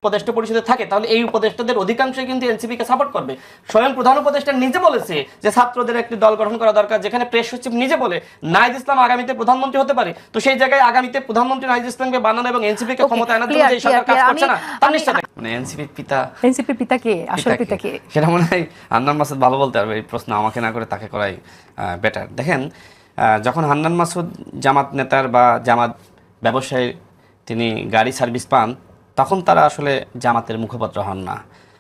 উপদেষ্টা পরিষদে থাকে তাহলে এই উপদেষ্টাদের অধিকাংশই কিন্তু এনসিপিকে সাপোর্ট করবে। স্বয়ং প্রধান উপদেষ্টা নিজে বলেছে যে ছাত্রদের একটি দল গঠন করা দরকার, যেখানে প্রেস সচিব নিজে বলে নাহিদ ইসলাম আগামীতে প্রধানমন্ত্রী হতে পারে। তো সেই জায়গায় আগামীতে প্রধানমন্ত্রী নাহিদ ইসলামকে বানানো এবং এনসিপিকে ক্ষমতা আনার জন্য যে সরকার কাজ করছে না তার নিশ্চয় মানে এনসিপির পিতা কে আসলে পিতা কে সেটা মনে হয় হান্নান মাসুদ ভালো বলতে পারবে। এই প্রশ্ন আমাকে না করে তাকে করাই বেটার। দেখেন, যখন হান্নান মাসুদ জামাত নেতার বা জামাত ব্যবসায়ী তিনি গাড়ি সার্ভিস পান তখন তারা আসলে জামাতের মুখপাত্র হন না।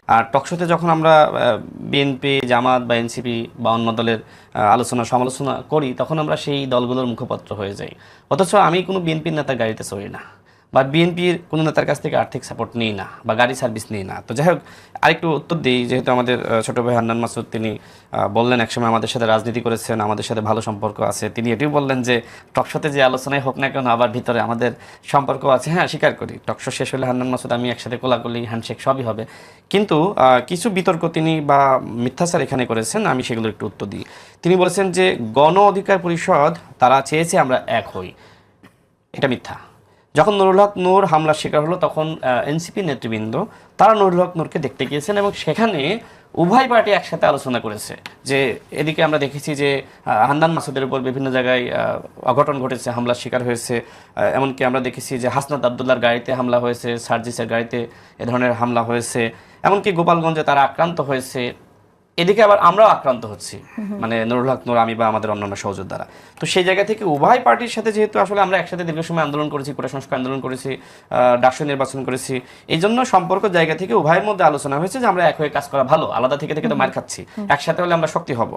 আর টকশোতে যখন আমরা বিএনপি, জামাত বা এনসিপি বা অন্য দলের আলোচনা সমালোচনা করি তখন আমরা সেই দলগুলোর মুখপাত্র হয়ে যাই। অথচ আমি কোনো বিএনপির নেতার গাড়িতে চড়ি না বা বিএনপির কোনো নেতার কাছ থেকে আর্থিক সাপোর্ট নিই না বা গাড়ি সার্ভিস নিই না। তো যাই হোক, আরেকটু উত্তর দিই, যেহেতু আমাদের ছোট ভাই হান্নান মাসুদ তিনি বললেন একসময় আমাদের সাথে রাজনীতি করেছেন, আমাদের সাথে ভালো সম্পর্ক আছে। তিনি এটিও বললেন যে টকশোতে যে আলোচনায় হোক না কেন আবার ভিতরে আমাদের সম্পর্ক আছে। হ্যাঁ, স্বীকার করি, টকশো শেষ হলে হান্নান মাসুদ আমি একসাথে কোলাকুলি হ্যান্ডশেক সবই হবে। কিন্তু কিছু বিতর্ক তিনি বা মিথ্যাচার এখানে করেছেন, আমি সেগুলোর একটু উত্তর দিই। তিনি বলেছেন যে গণ অধিকার পরিষদ তারা চেয়েছে আমরা এক হই, এটা মিথ্যা। যখন নুরুল হক নূর হামলার শিকার হলো তখন এনসিপি নেতৃবৃন্দ তারা নুরুল হক নূরকে দেখতে গিয়েছেন এবং সেখানে উভয় পার্টি একসাথে আলোচনা করেছে। যে এদিকে আমরা দেখেছি যে হান্নান মাসুদের উপর বিভিন্ন জায়গায় অঘটন ঘটেছে, হামলার শিকার হয়েছে। এমনকি আমরা দেখেছি যে হাসনাত আবদুল্লাহর গাড়িতে হামলা হয়েছে, সার্জিসের গাড়িতে এ ধরনের হামলা হয়েছে, এমনকি গোপালগঞ্জে তারা আক্রান্ত হয়েছে। এদিকে আবার আমরাও আক্রান্ত হচ্ছি, মানে নুরুল হক নূর, আমি বা আমাদের অন্যান্য সহযোদ্ধারা। তো সেই জায়গা থেকে উভয় পার্টির সাথে যেহেতু আসলে আমরা একসাথে দীর্ঘ সময় আন্দোলন করেছি, কোটা সংস্কার আন্দোলন করেছি, ডাকসু নির্বাচন করেছি, এই জন্য সম্পর্ক জায়গা থেকে উভয়ের মধ্যে আলোচনা হয়েছে যে আমরা এক হয়ে কাজ করা ভালো, আলাদা থেকে থেকে তো মার খাচ্ছি, একসাথে হলে আমরা শক্তি হব।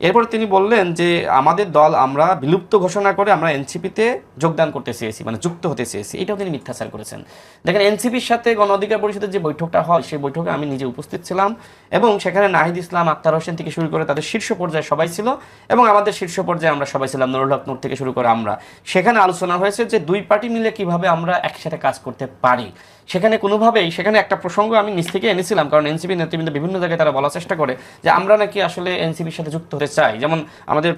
এরপর তিনি বললেন যে আমাদের দল আমরা বিলুপ্ত ঘোষণা করে আমরা এনসিপিতে যোগদান করতে চেয়েছি, মানে যুক্ত হতে চেয়েছি। এটাও তিনি মিথ্যাচার করেছেন। দেখেন, এনসিপির সাথে গণ অধিকার পরিষদের যে বৈঠকটা হয় সেই বৈঠকে আমি নিজে উপস্থিত ছিলাম এবং সেখানে নাহিদ ইসলাম, আক্তার হোসেন থেকে শুরু করে তাদের শীর্ষ পর্যায়ে সবাই ছিল এবং আমাদের শীর্ষ পর্যায়ে আমরা সবাই ছিলাম, নুরুল হক নূর থেকে শুরু করে আমরা। সেখানে আলোচনা হয়েছে যে দুই পার্টি মিলে কিভাবে আমরা একসাথে কাজ করতে পারি। সেখানে কোনোভাবেই সেখানে একটা প্রসঙ্গ আমি নিজ থেকে এনেছিলাম, কারণ এনসিপি নেতৃবৃন্দ বিভিন্ন জায়গায় তারা বলার চেষ্টা করে যে আমরা নাকি আসলে এনসিপির সাথে যুক্ত হতে চাই। যেমন আমাদের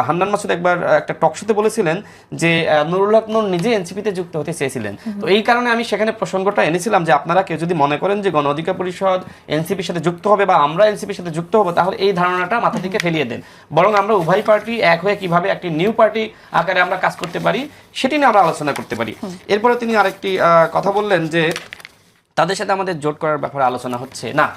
হান্নান মাসুদ একবার একটা টকশোতে বলেছিলেন যে নুরুল হক নূর নিজে এনসিপিতে যুক্ত হতে চেয়েছিলেন। তো এই কারণে আমি সেখানে প্রসঙ্গটা এনেছিলাম যে আপনারা কেউ যদি মনে করেন যে গণ অধিকার পরিষদ এনসিপির সাথে যুক্ত হবে বা আমরা এনসিপির সাথে যুক্ত হবো, তাহলে এই ধারণাটা মাথা থেকে ফেলিয়ে দেন। বরং আমরা উভয় পার্টি এক হয়ে কিভাবে একটি নিউ পার্টি আকারে আমরা কাজ করতে পারি সেটি নিয়ে আমরা আলোচনা করতে পারি। এরপরে তিনি আরেকটি কথা বললেন যে তাদের সাথে আমাদের জোট করার ব্যাপারে আলোচনা হচ্ছে না।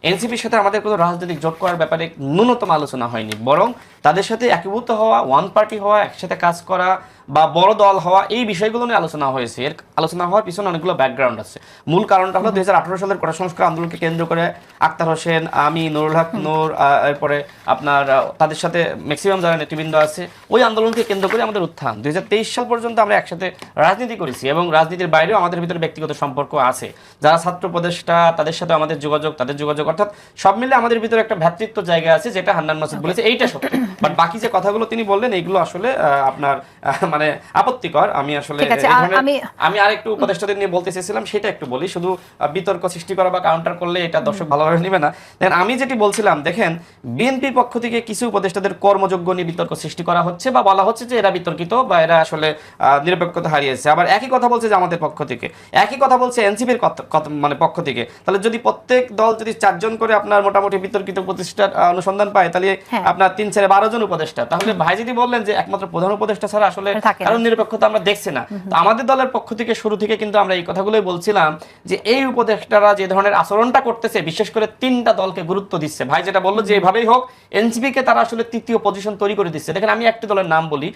এনসিপির সাথে আমাদের কোনো রাজনৈতিক জোট করার ব্যাপারে ন্যূনতম আলোচনা হয়নি, বরং তাদের সাথে একীভূত হওয়া, ওয়ান পার্টি হওয়া, একসাথে কাজ করা বা বড় দল হওয়া, এই বিষয়গুলো নিয়ে আলোচনা হয়েছে। এর আলোচনা হওয়ার পিছনে অনেকগুলো ব্যাকগ্রাউন্ড আছে। মূল কারণটা হলো 2018 সালের কোটা সংস্কার আন্দোলনকে কেন্দ্র করে আক্তার হোসেন, আমি, নুরুল হক নূর, এরপরে আপনার তাদের সাথে ম্যাক্সিমাম যারা নেতৃবৃন্দ আছে, ওই আন্দোলনকে কেন্দ্র করে আমাদের উত্থান। 2023 সাল পর্যন্ত আমরা একসাথে রাজনীতি করেছি এবং রাজনীতির বাইরেও আমাদের ভিতরে ব্যক্তিগত সম্পর্ক আছে। যারা ছাত্র উপদেষ্টা তাদের সাথে আমাদের যোগাযোগ, তাদের যোগাযোগ, অর্থাৎ সব মিলে আমাদের ভিতরে একটা ভ্রাতৃত্ব জায়গা আছে, যেটা হান্নান মাসুদ বলেছে এইটা সত্য। বাট বাকি যে কথাগুলো তিনি বললেন এইগুলো আসলে আপনার মানে আপত্তিকর। আমি আসলে আমি আরেকটু উপদেষ্টাদের নিয়ে বলতে চেয়েছিলাম, সেটা একটু বলি। শুধু বিতর্ক সৃষ্টি করা বা কাউন্টার করলে এটা দর্শক ভালোভাবে নেবে না। দেখেন, আমি যেটি বলছিলাম, দেখেন বিএনপির পক্ষ থেকে কিছু উপদেষ্টাদের কর্মযোগ্য নিয়ে বিতর্ক সৃষ্টি করা হচ্ছে বা বলা হচ্ছে যে এরা বিতর্কিত বা এরা আসলে নিরপেক্ষতা হারিয়েছে। আবার একই কথা বলছে যে আমাদের পক্ষ থেকে, একই কথা বলছে এনসিপির মানে পক্ষ থেকে। তাহলে যদি প্রত্যেক দল যদি 4 জন করে আপনার মোটামুটি বিতর্কিত প্রতিষ্ঠার অনুসন্ধান পায়, তাহলে আপনার 3 × 12 জন উপদেষ্টা। তাহলে ভাই যদি বললেন যে একমাত্র প্রধান উপদেষ্টা ছাড়া আসলে কারণ নিরপেক্ষতা আমরা দেখছি না, তো আমাদের দলের পক্ষ থেকে শুরু থেকে কিন্তু আমরা এই কথাগুলোই বলছিলাম যে এই উপদেষ্টারা যে ধরনের আচরণটা করতেছে, বিশেষ করে 3টা দলকে গুরুত্ব দিচ্ছে। ভাই যেটা বললো যে এভাবেই হোক এনসিপি কে তারা আসলে তৃতীয় পজিশন তৈরি করে দিচ্ছে। দেখেন, আমি একটি দলের নাম বলি,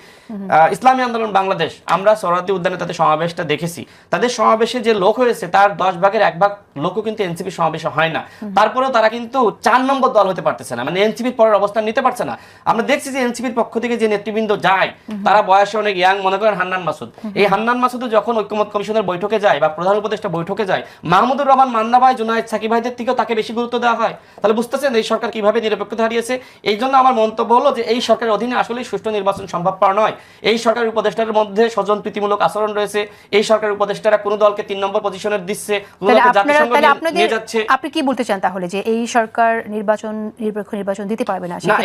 ইসলামী আন্দোলন বাংলাদেশ। আমরা সোহরাওয়ার্দী উদ্যানে তাদের সমাবেশটা দেখেছি। তাদের সমাবেশে যে লোক হয়েছে তার 10 ভাগের 1 ভাগ লোকও কিন্তু এনসিপি সমাবেশে হয় না। তারপরেও তারা কিন্তু 4 নম্বর দল হতে পারতেছে না, মানে এনসিপির পরের অবস্থান নিতে পারছে না। আমরা দেখছি যে এনসিপির পক্ষ থেকে যে নেতৃবৃন্দ যায় তারা বয়সে অনেক ইয়াং, মনে করেন হান্নান মাসুদ। এই হান্নান মাসুদ যখন ঐক্যমত কমিশনের বৈঠকে যায় বা প্রধান উপদেষ্টা বৈঠকে যায়, মাহমুদুর রহমান মান্না ভাই, জুনায়েদ সাকিব ভাইদের থেকেও তাকে বেশি গুরুত্ব দেওয়া হয়। তাহলে বুঝতেছেন এই সরকার কিভাবে নিরপেক্ষতা হারিয়েছে। এই জন্য আমার মন্তব্য হলো যে এই সরকারের অধীনে আসলে সুষ্ঠু নির্বাচন সম্ভবপর নয়। এই সরকারের উপদেষ্টাদের মধ্যে স্বজন প্রীতিমূলক আচরণ রয়েছে। এই সরকারের উপদেষ্টারা কোন দলকে 3 নম্বর পজিশনে দিচ্ছে, কোন দলকে জাতিসংঘ নিয়ে যাচ্ছে। আপনি কি বলতে চান তাহলে যে এই সরকার নিরপেক্ষ নির্বাচন দিতে পারবে না? না,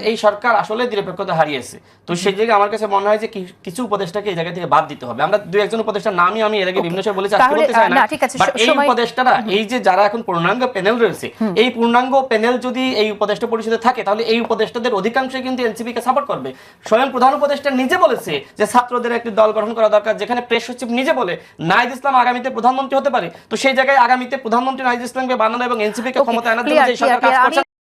এই সরকার আসলে নিরপেক্ষতা হারিয়েছে। তো সেই জায়গায় আমার কাছে মনে হয় যে যে কিছু উপদেষ্টাকে এই জায়গা থেকে বাদ দিতে হবে। আমরা দুই একজন উপদেষ্টার নামই আমি এর আগে বিভিন্ন সময় বলেছি, আজকে বলতে চাই না, ঠিক আছে, বাট এই উপদেষ্টারা, এই যে যারা এখন পূর্ণাঙ্গ প্যানেল রয়েছে, এই পূর্ণাঙ্গ প্যানেল যদি এই উপদেষ্টা পরিষদে থাকে, তাহলে এই উপদেষ্টাদের অধিকাংশই কিন্তু এনসিপি কে সাপোর্ট করবে। স্বয়ং প্রধান উপদেষ্টা নিজে বলেছে যে ছাত্রদের একটি দল গঠন করা দরকার, যেখানে প্রেস সচিব নিজে বলে নাহিদ ইসলাম আগামীতে প্রধানমন্ত্রী হতে পারে। তো সেই জায়গায় আগামীতে প্রধানমন্ত্রী নাহিদ ইসলামকে বানানো এবং এনসিপি কে ক্ষমতা আনার জন্য যে সরকার কাজ করছে